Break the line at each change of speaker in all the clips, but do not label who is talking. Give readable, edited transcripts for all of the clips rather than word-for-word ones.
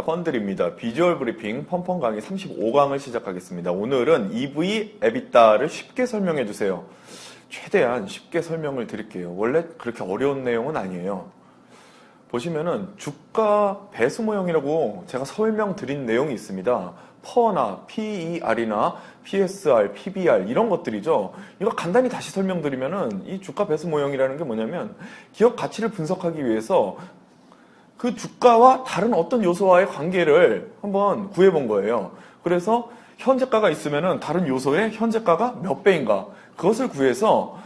펀드입니다. 비주얼 브리핑 펀펀 강의 35강을 시작하겠습니다. 오늘은 EV, 에비타를 쉽게 설명해 주세요. 최대한 쉽게 설명을 드릴게요. 원래 그렇게 어려운 내용은 아니에요. 보시면은 주가 배수 모형이라고 제가 설명드린 내용이 있습니다. 퍼나 PER이나 PSR, PBR 이런 것들이죠. 이거 간단히 다시 설명드리면은 이 주가 배수 모형이라는 게 뭐냐면 기업 가치를 분석하기 위해서 그 주가와 다른 어떤 요소와의 관계를 한번 구해본 거예요. 그래서 현재가가 있으면은 다른 요소의 현재가가 몇 배인가 그것을 구해서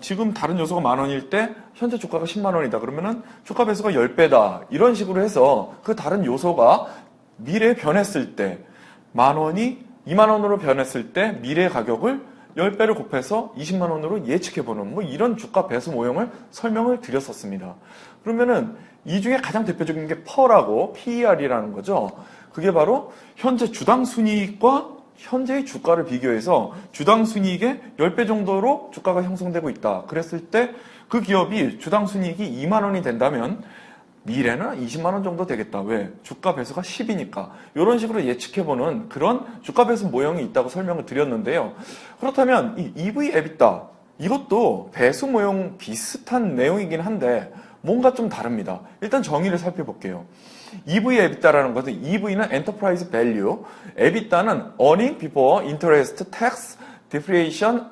지금 다른 요소가 10,000원일 때 현재 주가가 100,000원이다 그러면은 주가 배수가 10배다 이런 식으로 해서 그 다른 요소가 미래에 변했을 때 10,000원이 20,000원으로 변했을 때 미래 가격을 10배를 곱해서 200,000원으로 예측해보는 뭐 이런 주가 배수 모형을 설명을 드렸었습니다. 그러면은 이 중에 가장 대표적인 게 퍼라고 PER이라는 거죠. 그게 바로 현재 주당 순이익과 현재의 주가를 비교해서 주당 순이익의 10배 정도로 주가가 형성되고 있다. 그랬을 때 그 기업이 주당 순이익이 20,000원이 된다면 미래는 200,000원 정도 되겠다. 왜? 주가 배수가 10이니까. 이런 식으로 예측해보는 그런 주가 배수 모형이 있다고 설명을 드렸는데요. 그렇다면 이 EV, 에비타 이것도 배수 모형 비슷한 내용이긴 한데 뭔가 좀 다릅니다. 일단 정의를 살펴볼게요. EV, 에비타라는 것은 EV는 Enterprise Value, 에비타는 Earning Before Interest, Tax, Depreciation,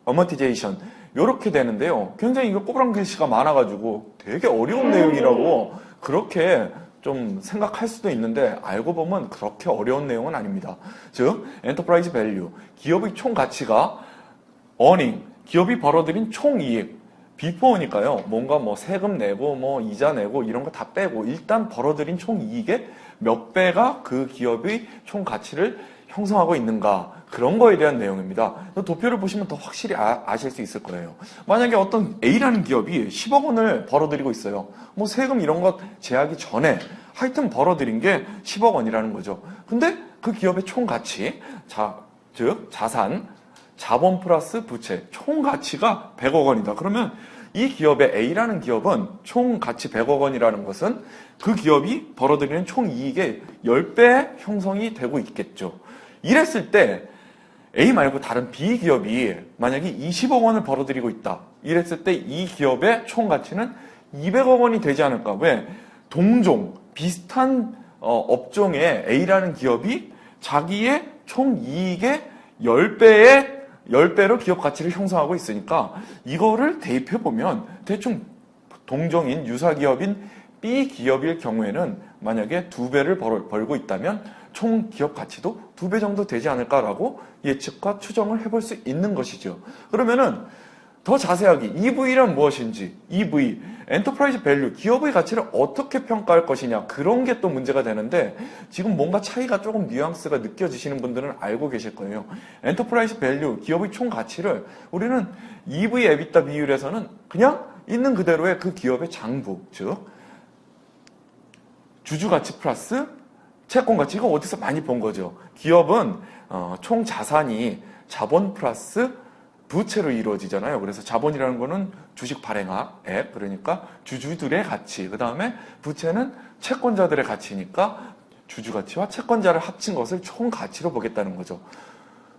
Amortization 이렇게 되는데요. 굉장히 이거 꼬부랑 글씨가 많아가지고 되게 어려운 내용이라고 그렇게 좀 생각할 수도 있는데 알고 보면 그렇게 어려운 내용은 아닙니다. 즉, Enterprise Value, 기업의 총 가치가 Earning, 기업이 벌어들인 총이익, 비포니까요. 뭔가 뭐 세금 내고 뭐 이자 내고 이런 거 다 빼고 일단 벌어들인 총이익의 몇 배가 그 기업의 총 가치를 형성하고 있는가 그런 거에 대한 내용입니다. 도표를 보시면 더 확실히 아실 수 있을 거예요. 만약에 어떤 A라는 기업이 10억 원을 벌어들이고 있어요. 뭐 세금 이런 거 제하기 전에 하여튼 벌어들인 게 10억 원이라는 거죠. 근데 그 기업의 총 가치, 즉 자산, 자본 플러스 부채, 총 가치가 100억 원이다. 그러면 이 기업의 A라는 기업은 총 가치 100억 원이라는 것은 그 기업이 벌어들이는 총 이익의 10배 형성이 되고 있겠죠. 이랬을 때 A 말고 다른 B 기업이 만약에 20억 원을 벌어들이고 있다. 이랬을 때 이 기업의 총 가치는 200억 원이 되지 않을까? 왜? 동종, 비슷한 업종의 A라는 기업이 자기의 총 이익의 10배로 기업 가치를 형성하고 있으니까 이거를 대입해보면 대충 동종인 유사기업인 B 기업일 경우에는 만약에 2배를 벌고 있다면 총 기업 가치도 2배 정도 되지 않을까라고 예측과 추정을 해볼 수 있는 것이죠. 그러면은 더 자세하게 EV란 무엇인지, EV, 엔터프라이즈 밸류, 기업의 가치를 어떻게 평가할 것이냐 그런 게 또 문제가 되는데 지금 뭔가 차이가 조금 뉘앙스가 느껴지시는 분들은 알고 계실 거예요. 엔터프라이즈 밸류, 기업의 총 가치를 우리는 EV, 에비타 비율에서는 그냥 있는 그대로의 그 기업의 장부, 즉 주주 가치 플러스 채권 가치, 이거 어디서 많이 본 거죠. 기업은 총 자산이 자본 플러스 부채로 이루어지잖아요. 그래서 자본이라는 거는 주식 발행액, 그러니까 주주들의 가치, 그 다음에 부채는 채권자들의 가치니까 주주 가치와 채권자를 합친 것을 총 가치로 보겠다는 거죠.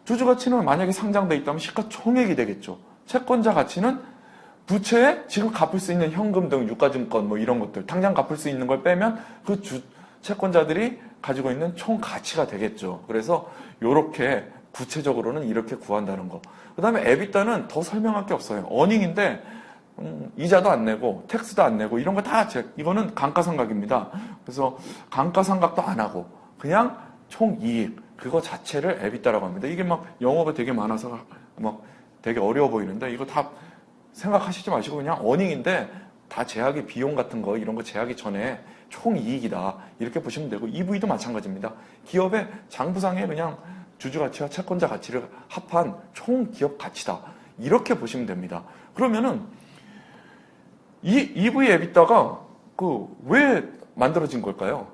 주주 가치는 만약에 상장돼 있다면 시가총액이 되겠죠. 채권자 가치는 부채에 지금 갚을 수 있는 현금 등 유가증권 뭐 이런 것들, 당장 갚을 수 있는 걸 빼면 그 채권자들이 가지고 있는 총 가치가 되겠죠. 그래서 이렇게 구체적으로는 이렇게 구한다는 거. 그 다음에 에비타는 더 설명할 게 없어요. 어닝인데 이자도 안 내고 텍스도 안 내고 이런 거 다 이거는 감가상각입니다. 그래서 감가상각도 안 하고 그냥 총이익 그거 자체를 에비타라고 합니다. 이게 막 영어가 되게 많아서 막 되게 어려워 보이는데 이거 다 생각하시지 마시고 그냥 어닝인데 다 제약의 비용 같은 거 이런 거 제약이 전에 총이익이다 이렇게 보시면 되고 EV도 마찬가지입니다. 기업의 장부상에 그냥 주주 가치와 채권자 가치를 합한 총 기업 가치다 이렇게 보시면 됩니다. 그러면은 이 EV, 에비타가 왜 만들어진 걸까요?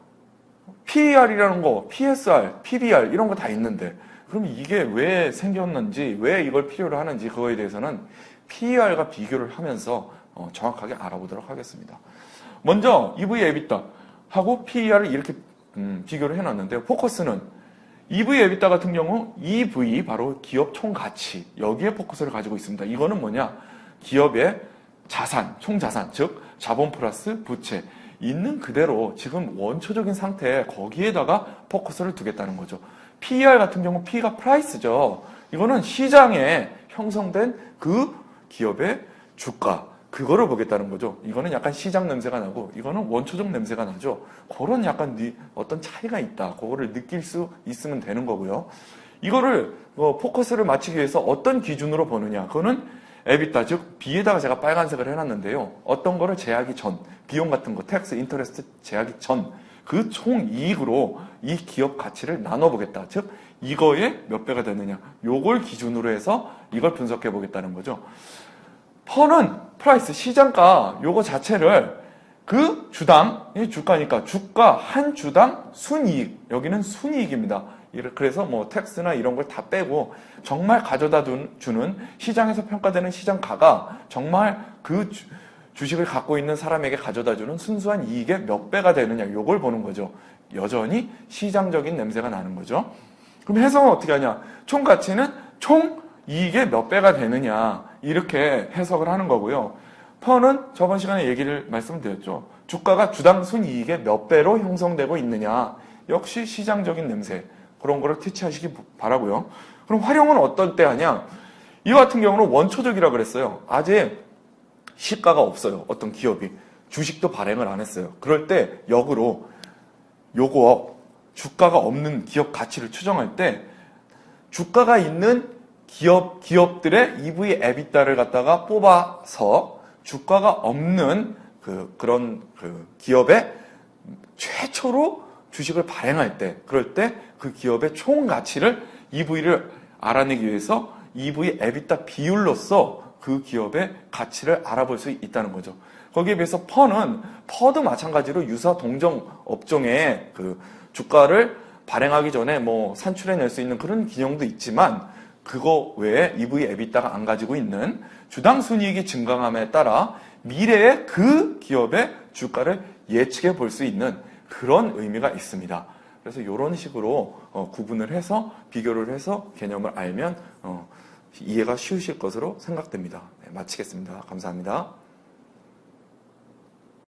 PER이라는 거, PSR, PBR 이런 거 다 있는데 그럼 이게 왜 생겼는지 왜 이걸 필요로 하는지 그거에 대해서는 PER과 비교를 하면서 정확하게 알아보도록 하겠습니다. 먼저 EV, 에비타 하고 PER을 이렇게 비교를 해놨는데요. 포커스는 EV 에비타 같은 경우 EV 바로 기업 총가치 여기에 포커스를 가지고 있습니다. 이거는 뭐냐? 기업의 자산, 총자산, 즉 자본 플러스 부채 있는 그대로 지금 원초적인 상태에 거기에다가 포커스를 두겠다는 거죠. PER 같은 경우 P가 프라이스죠. 이거는 시장에 형성된 그 기업의 주가 그거를 보겠다는 거죠. 이거는 약간 시장 냄새가 나고 이거는 원초적 냄새가 나죠. 그런 약간 어떤 차이가 있다. 그거를 느낄 수 있으면 되는 거고요. 이거를 포커스를 맞추기 위해서 어떤 기준으로 보느냐. 그거는 에비타 즉 B에다가 제가 빨간색을 해놨는데요. 어떤 거를 제하기 전 비용 같은 거 텍스 인터레스트 제하기 전 그 총이익으로 이 기업 가치를 나눠보겠다. 즉 이거에 몇 배가 되느냐. 요걸 기준으로 해서 이걸 분석해 보겠다는 거죠. 퍼는 프라이스 시장가 요거 자체를 그 주당 이 주가니까 주가 한 주당 순이익 여기는 순이익입니다. 그래서 뭐 텍스나 이런 걸 다 빼고 정말 가져다 주는 시장에서 평가되는 시장가가 정말 그 주식을 갖고 있는 사람에게 가져다 주는 순수한 이익의 몇 배가 되느냐 요걸 보는 거죠. 여전히 시장적인 냄새가 나는 거죠. 그럼 해석은 어떻게 하냐? 총 가치는 총 이익의 몇 배가 되느냐 이렇게 해석을 하는 거고요. 퍼는 저번 시간에 얘기를 말씀드렸죠. 주가가 주당 순이익의 몇 배로 형성되고 있느냐 역시 시장적인 냄새 그런 거를 캐치하시기 바라고요. 그럼 활용은 어떨 때 하냐? 이 같은 경우는 원초적이라 그랬어요. 아직 시가가 없어요. 어떤 기업이 주식도 발행을 안 했어요. 그럴 때 역으로 요거 주가가 없는 기업 가치를 추정할 때 주가가 있는 기업들의 EV 에비타를 갖다가 뽑아서 주가가 없는 그런 기업의 최초로 주식을 발행할 때 그럴 때 그 기업의 총 가치를 EV를 알아내기 위해서 EV 에비타 비율로서 그 기업의 가치를 알아볼 수 있다는 거죠. 거기에 비해서 퍼도 마찬가지로 유사 동종 업종의 그 주가를 발행하기 전에 뭐 산출해낼 수 있는 그런 기능도 있지만 그거 외에 EV 에비타가 안 가지고 있는 주당 순이익이 증가함에 따라 미래의 그 기업의 주가를 예측해 볼 수 있는 그런 의미가 있습니다. 그래서 이런 식으로 구분을 해서 비교를 해서 개념을 알면 이해가 쉬우실 것으로 생각됩니다. 네, 마치겠습니다. 감사합니다.